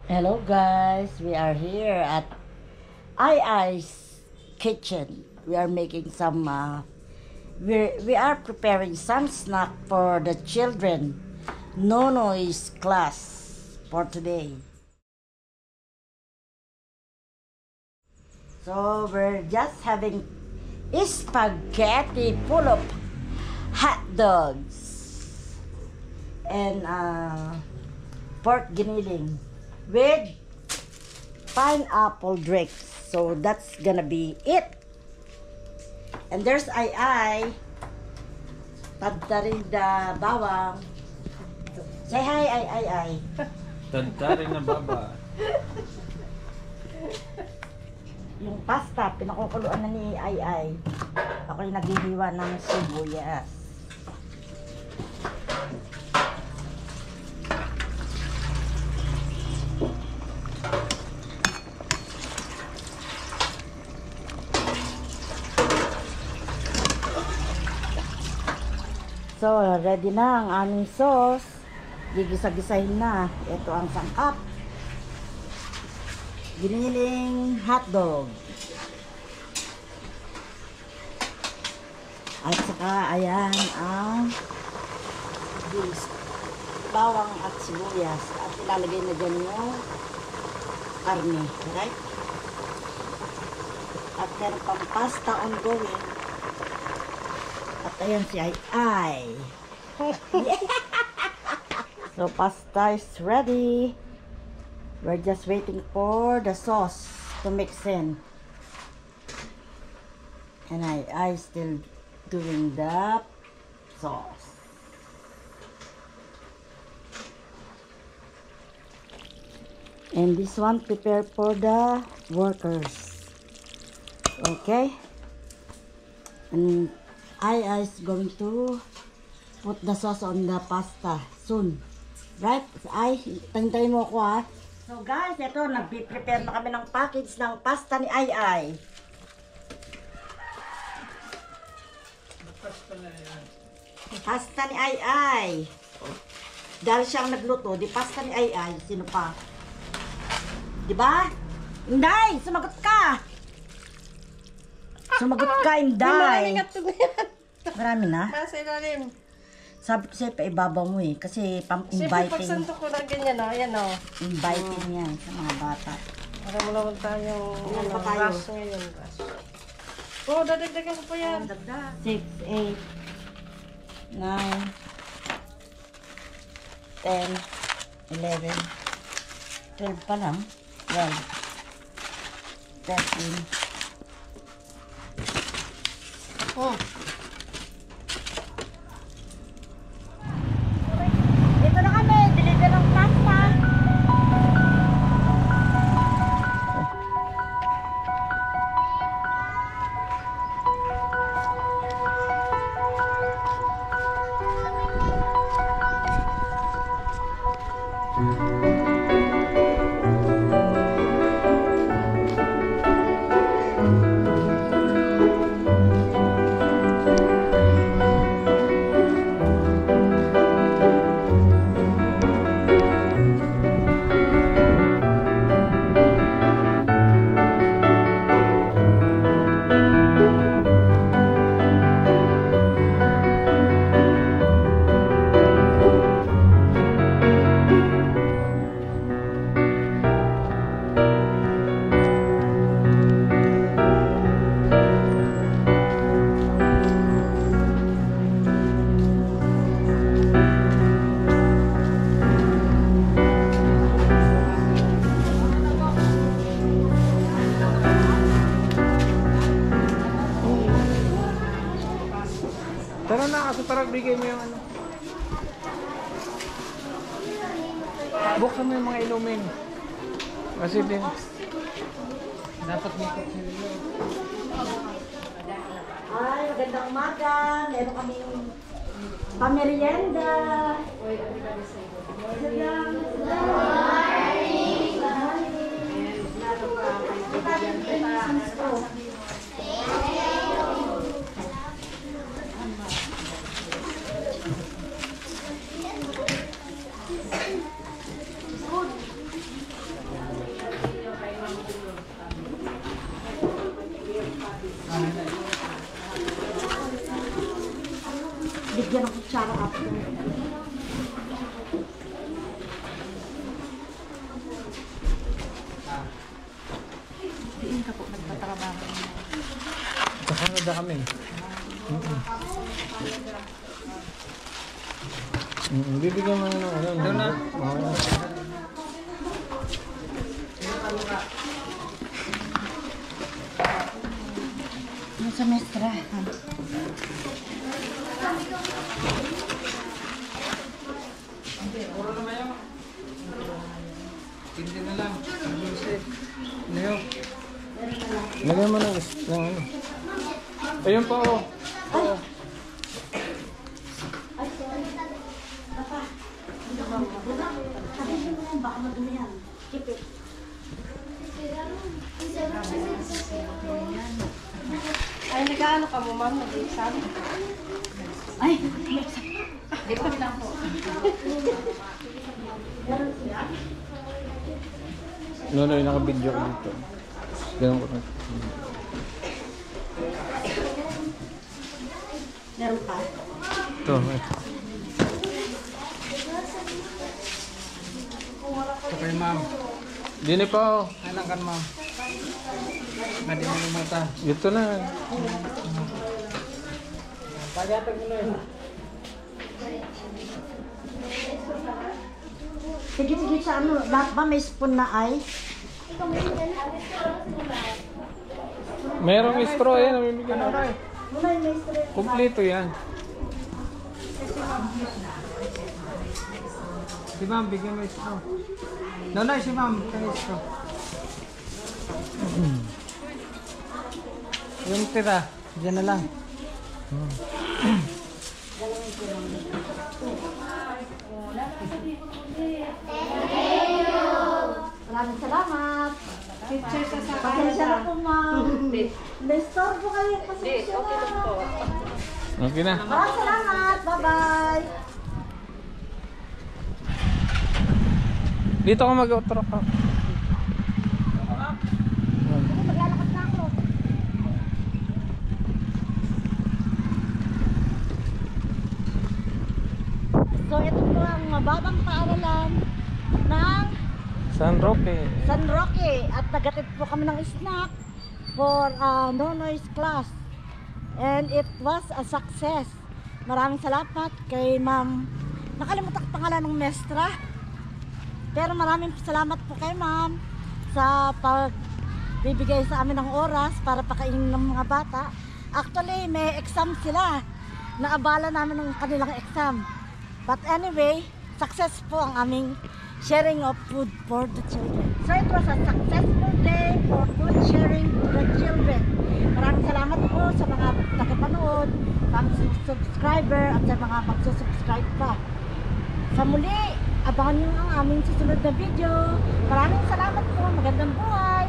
Hello guys, we are here at I's kitchen. We are making some we are preparing some snack for the children. Nono's class for today. So we're just having spaghetti full of hot dogs and pork giniling with pineapple drinks. So that's gonna be it. And there's Ai Tadtarinda Bawang. Say hi, Ai. Tadtarinda Baba. Yung pasta, pinakukuluan na ni Ai. Ako yung naghihiwa ng sibuyas. So, ready na ang aming sauce. Gigisa-gisahin na. Ito ang sangkap. Giniling hotdog. At saka, ayan ang bawang at sibuyas. At ilalagay na dyan yung karne. Right? At meron pang pasta ongoing. At ayan si Ai. So, pasta is ready. We're just waiting for the sauce to mix in. And I still doing the sauce. And this one prepared for the workers. Okay? And I is going to put the sauce on the pasta soon. Right? Ay, tantayin mo ako ha. So guys, ito, nag-prepare na kami ng package ng pasta ni Ai. Pasta ni Ai. Dahil siyang nagluto, di pasta ni Ai. Sino pa? Di ba? Inday, sumagot ka! Sumagot ka, Inday. Marami na? Nasa ilalim. Sabi ko sa'yo, paibabaw mo eh. Kasi Siyempre, inviting. pagsanto ko na ganyan, o. Ayan, o. Inviting yan sa mga bata. Para mo naman tayong Ilan pa tayo? rush ngayon. Rush. Oh, dadagdagan ko pa yan. 6, 8, 9, 10, 11, 12 pa lang. 12, 13. Oh. Dito na kami, deliver ng pasta. Tara na kasi para bigay mo yung ano. Buksan mo yung mga inumin. Kasi din dapat mikot sila. Ay, magandang umaga. Meron kaming pamerienda. bigyan ng kutsara after. Diin ka po nagtatrabaho. Sa Canada kami. Bibigyan mo ng ano. Doon na. Yung sa mestra. Hindi na lang. Leo. Lagyan mo ng ano. Ayun pa oh. Oo. Ay, sorry. Papa. Sabi mo yan, baka madumi yan. Keep it. Ay, nag-ano ka mo, ma'am? Nag-exam? Ay, Dito lang po. No, yung naka-video ko dito. Ganun ko na. meron pa. Ito. Ito kay ma'am. Dini pa oh. Kailan kan ma'am? Hindi mo lumata. Ito na. Pagkatag mo na yun. Sige sa ano, lahat ba may spoon na ay? Merong straw yan. Namimigyan na tayo. Muna yung may spoon. Kompleto yan. Si ma'am, bigyan mo straw. Nanay, si ma'am, bigyan mo straw. Yung tira, dyan na lang. Maraming salamat. Teacher sa Pasensya na po, ma'am. Hindi. Na-store po kayo. Pasensya Okay lang na. po. Okay na. Maraming salamat. Bye-bye. Dito ka mag-outro ka. Maglalakad na ako. So, ito po ang mababang paaralan ng San Roque. San Roque. At nagatid po kami ng snack for Nonoy's class. And it was a success. Maraming salamat kay ma'am. Nakalimutan ko pangalan ng mestra. Pero maraming salamat po kay ma'am sa pagbibigay sa amin ng oras para pakainin ng mga bata. Actually, may exam sila. Naabala namin ng kanilang exam. But anyway, success po ang aming sharing of food for the children. So it was a successful day for food sharing to the children. Maraming salamat po sa mga nakapanood, sa mga subscriber at sa mga magsusubscribe pa. Sa muli, abangan nyo ang aming susunod na video. Maraming salamat po. Magandang buhay.